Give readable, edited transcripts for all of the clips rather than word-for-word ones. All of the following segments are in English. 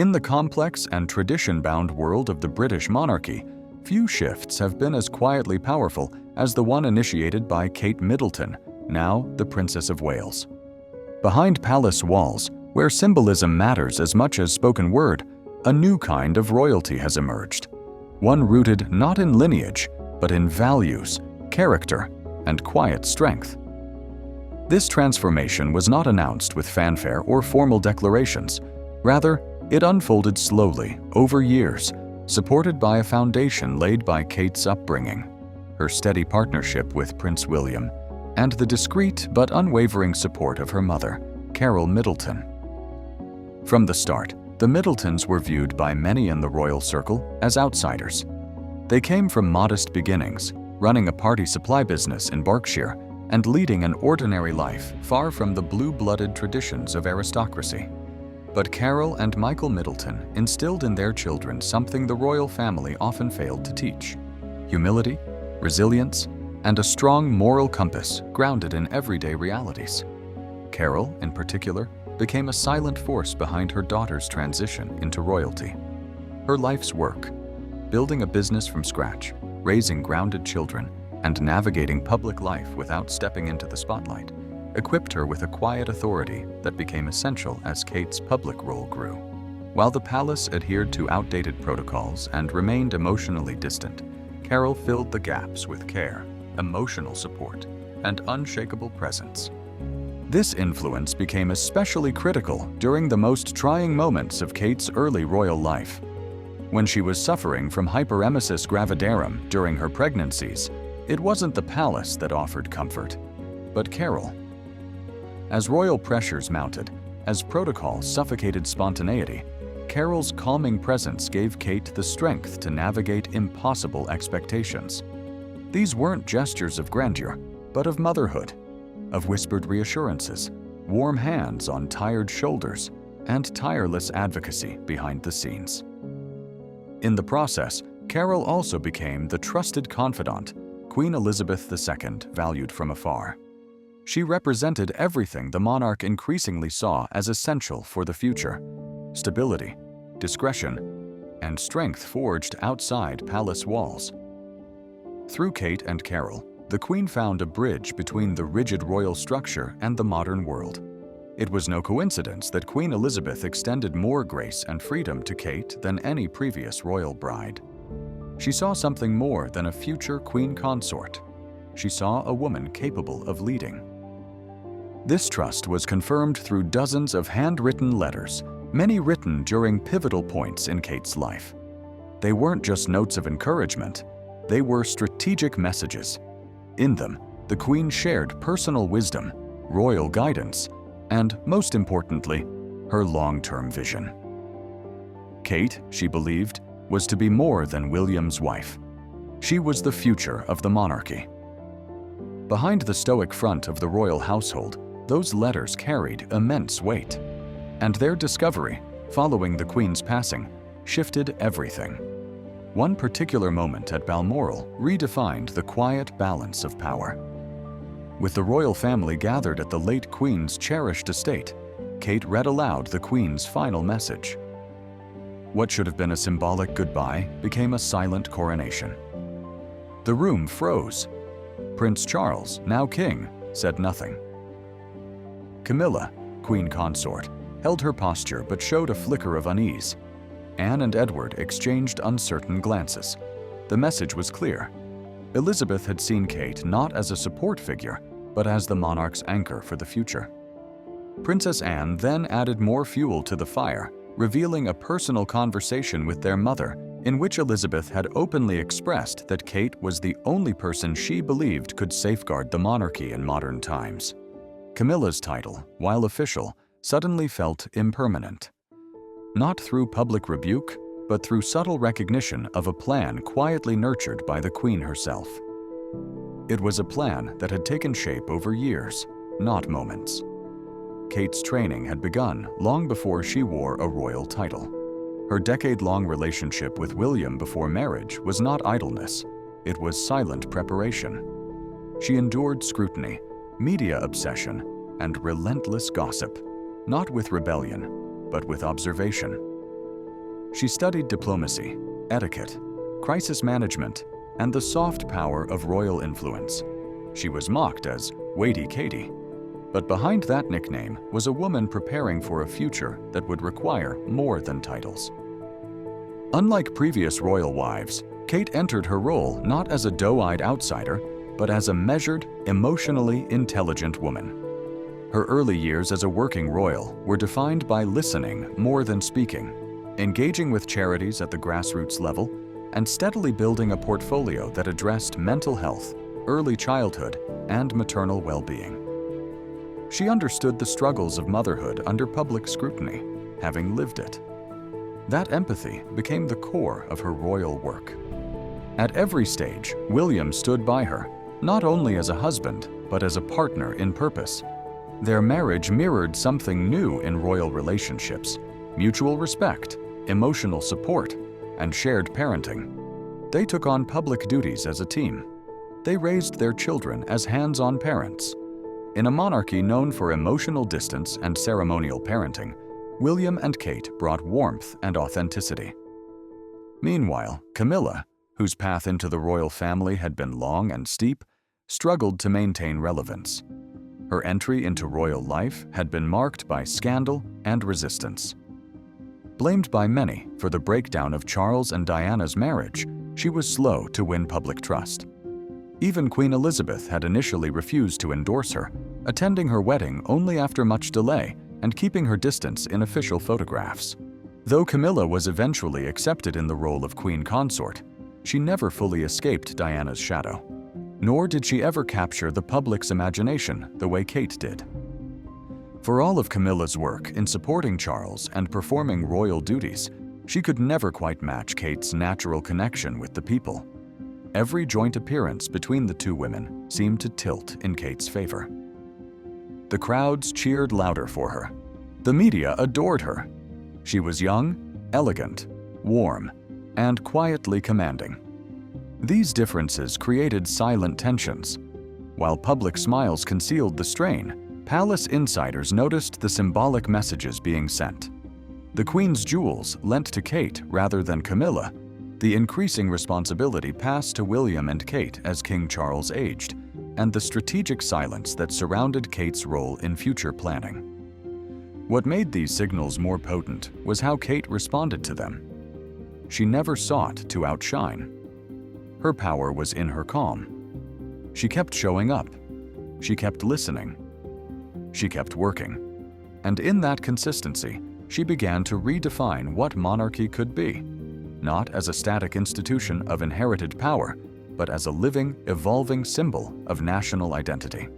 In the complex and tradition-bound world of the British monarchy, few shifts have been as quietly powerful as the one initiated by Kate Middleton, now the Princess of Wales. Behind palace walls, where symbolism matters as much as spoken word, a new kind of royalty has emerged. One rooted not in lineage, but in values, character, and quiet strength. This transformation was not announced with fanfare or formal declarations. Rather, it unfolded slowly, over years, supported by a foundation laid by Kate's upbringing, her steady partnership with Prince William, and the discreet but unwavering support of her mother, Carole Middleton. From the start, the Middletons were viewed by many in the royal circle as outsiders. They came from modest beginnings, running a party supply business in Berkshire and leading an ordinary life far from the blue-blooded traditions of aristocracy. But Carole and Michael Middleton instilled in their children something the royal family often failed to teach: humility, resilience, and a strong moral compass grounded in everyday realities. Carole, in particular, became a silent force behind her daughter's transition into royalty. Her life's work, building a business from scratch, raising grounded children, and navigating public life without stepping into the spotlight, equipped her with a quiet authority that became essential as Kate's public role grew. While the palace adhered to outdated protocols and remained emotionally distant, Carole filled the gaps with care, emotional support, and unshakable presence. This influence became especially critical during the most trying moments of Kate's early royal life. When she was suffering from hyperemesis gravidarum during her pregnancies, it wasn't the palace that offered comfort, but Carole. As royal pressures mounted, as protocol suffocated spontaneity, Carole's calming presence gave Kate the strength to navigate impossible expectations. These weren't gestures of grandeur, but of motherhood, of whispered reassurances, warm hands on tired shoulders, and tireless advocacy behind the scenes. In the process, Carole also became the trusted confidant Queen Elizabeth II valued from afar. She represented everything the monarch increasingly saw as essential for the future: stability, discretion, and strength forged outside palace walls. Through Kate and Carole, the Queen found a bridge between the rigid royal structure and the modern world. It was no coincidence that Queen Elizabeth extended more grace and freedom to Kate than any previous royal bride. She saw something more than a future queen consort. She saw a woman capable of leading. This trust was confirmed through dozens of handwritten letters, many written during pivotal points in Kate's life. They weren't just notes of encouragement, they were strategic messages. In them, the Queen shared personal wisdom, royal guidance, and, most importantly, her long-term vision. Kate, she believed, was to be more than William's wife. She was the future of the monarchy. Behind the stoic front of the royal household, those letters carried immense weight, and their discovery, following the Queen's passing, shifted everything. One particular moment at Balmoral redefined the quiet balance of power. With the royal family gathered at the late Queen's cherished estate, Kate read aloud the Queen's final message. What should have been a symbolic goodbye became a silent coronation. The room froze. Prince Charles, now king, said nothing. Camilla, Queen consort, held her posture but showed a flicker of unease. Anne and Edward exchanged uncertain glances. The message was clear. Elizabeth had seen Kate not as a support figure, but as the monarch's anchor for the future. Princess Anne then added more fuel to the fire, revealing a personal conversation with their mother in which Elizabeth had openly expressed that Kate was the only person she believed could safeguard the monarchy in modern times. Camilla's title, while official, suddenly felt impermanent. Not through public rebuke, but through subtle recognition of a plan quietly nurtured by the Queen herself. It was a plan that had taken shape over years, not moments. Kate's training had begun long before she wore a royal title. Her decade-long relationship with William before marriage was not idleness, it was silent preparation. She endured scrutiny, media obsession, and relentless gossip, not with rebellion, but with observation. She studied diplomacy, etiquette, crisis management, and the soft power of royal influence. She was mocked as Weighty Katie, but behind that nickname was a woman preparing for a future that would require more than titles. Unlike previous royal wives, Kate entered her role not as a doe-eyed outsider, but as a measured, emotionally intelligent woman. Her early years as a working royal were defined by listening more than speaking, engaging with charities at the grassroots level, and steadily building a portfolio that addressed mental health, early childhood, and maternal well-being. She understood the struggles of motherhood under public scrutiny, having lived it. That empathy became the core of her royal work. At every stage, William stood by her, not only as a husband, but as a partner in purpose. Their marriage mirrored something new in royal relationships: mutual respect, emotional support, and shared parenting. They took on public duties as a team. They raised their children as hands-on parents. In a monarchy known for emotional distance and ceremonial parenting, William and Kate brought warmth and authenticity. Meanwhile, Camilla, whose path into the royal family had been long and steep, struggled to maintain relevance. Her entry into royal life had been marked by scandal and resistance. Blamed by many for the breakdown of Charles and Diana's marriage, she was slow to win public trust. Even Queen Elizabeth had initially refused to endorse her, attending her wedding only after much delay and keeping her distance in official photographs. Though Camilla was eventually accepted in the role of queen consort, she never fully escaped Diana's shadow. Nor did she ever capture the public's imagination the way Kate did. For all of Camilla's work in supporting Charles and performing royal duties, she could never quite match Kate's natural connection with the people. Every joint appearance between the two women seemed to tilt in Kate's favor. The crowds cheered louder for her. The media adored her. She was young, elegant, warm, and quietly commanding. These differences created silent tensions. While public smiles concealed the strain, palace insiders noticed the symbolic messages being sent. The Queen's jewels lent to Kate rather than Camilla. The increasing responsibility passed to William and Kate as King Charles aged, and the strategic silence that surrounded Kate's role in future planning. What made these signals more potent was how Kate responded to them. She never sought to outshine. Her power was in her calm. She kept showing up. She kept listening. She kept working. And in that consistency, she began to redefine what monarchy could be, not as a static institution of inherited power, but as a living, evolving symbol of national identity.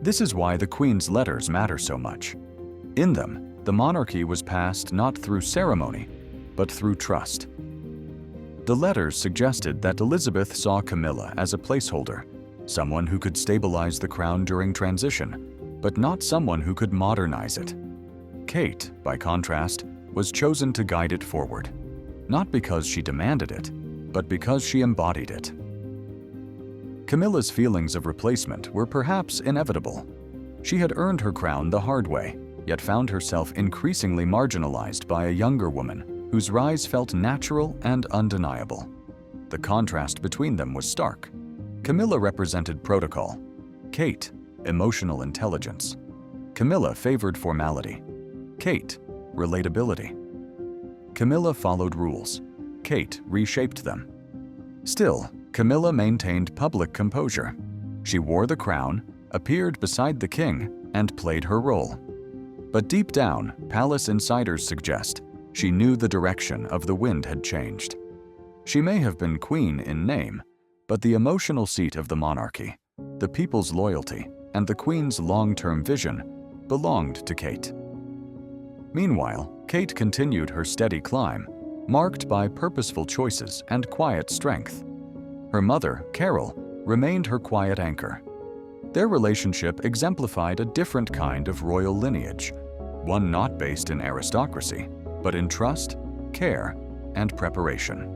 This is why the Queen's letters matter so much. In them, the monarchy was passed not through ceremony, but through trust. The letters suggested that Elizabeth saw Camilla as a placeholder, someone who could stabilize the crown during transition, but not someone who could modernize it. Kate, by contrast, was chosen to guide it forward, not because she demanded it, but because she embodied it. Camilla's feelings of replacement were perhaps inevitable. She had earned her crown the hard way, yet found herself increasingly marginalized by a younger woman whose rise felt natural and undeniable. The contrast between them was stark. Camilla represented protocol. Kate, emotional intelligence. Camilla favored formality. Kate, relatability. Camilla followed rules. Kate reshaped them. Still, Camilla maintained public composure. She wore the crown, appeared beside the king, and played her role. But deep down, palace insiders suggest she knew the direction of the wind had changed. She may have been queen in name, but the emotional seat of the monarchy, the people's loyalty, and the Queen's long-term vision belonged to Kate. Meanwhile, Kate continued her steady climb, marked by purposeful choices and quiet strength. Her mother, Carole, remained her quiet anchor. Their relationship exemplified a different kind of royal lineage, one not based in aristocracy, but in trust, care, and preparation.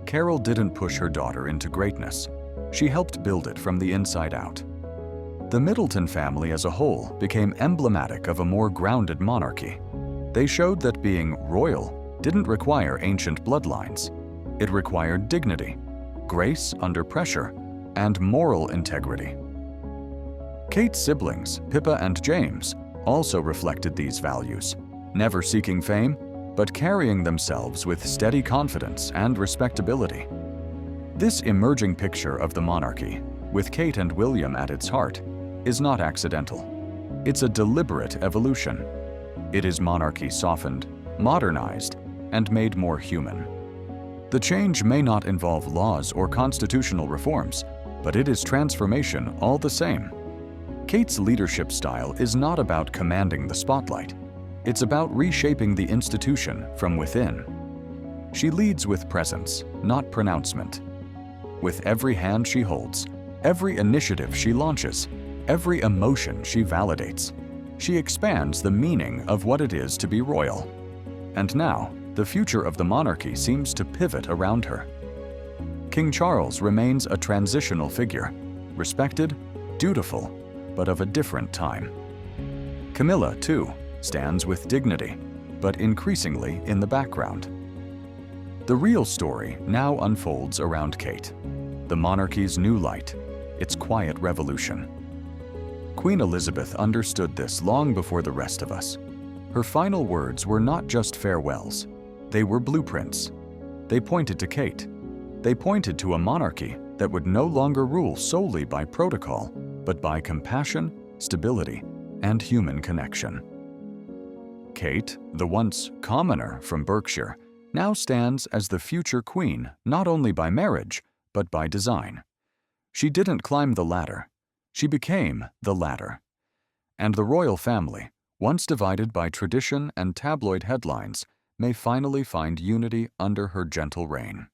Carole didn't push her daughter into greatness. She helped build it from the inside out. The Middleton family as a whole became emblematic of a more grounded monarchy. They showed that being royal didn't require ancient bloodlines. It required dignity, grace under pressure, and moral integrity. Kate's siblings, Pippa and James, also reflected these values, never seeking fame, but carrying themselves with steady confidence and respectability. This emerging picture of the monarchy, with Kate and William at its heart, is not accidental. It's a deliberate evolution. It is monarchy softened, modernized, and made more human. The change may not involve laws or constitutional reforms, but it is transformation all the same. Kate's leadership style is not about commanding the spotlight. It's about reshaping the institution from within. She leads with presence, not pronouncement. With every hand she holds, every initiative she launches, every emotion she validates, she expands the meaning of what it is to be royal. And now, the future of the monarchy seems to pivot around her. King Charles remains a transitional figure, respected, dutiful, but of a different time. Camilla, too, stands with dignity, but increasingly in the background. The real story now unfolds around Kate, the monarchy's new light, its quiet revolution. Queen Elizabeth understood this long before the rest of us. Her final words were not just farewells, they were blueprints. They pointed to Kate. They pointed to a monarchy that would no longer rule solely by protocol, but by compassion, stability, and human connection. Kate, the once commoner from Berkshire, now stands as the future queen not only by marriage, but by design. She didn't climb the ladder. She became the ladder. And the royal family, once divided by tradition and tabloid headlines, may finally find unity under her gentle reign.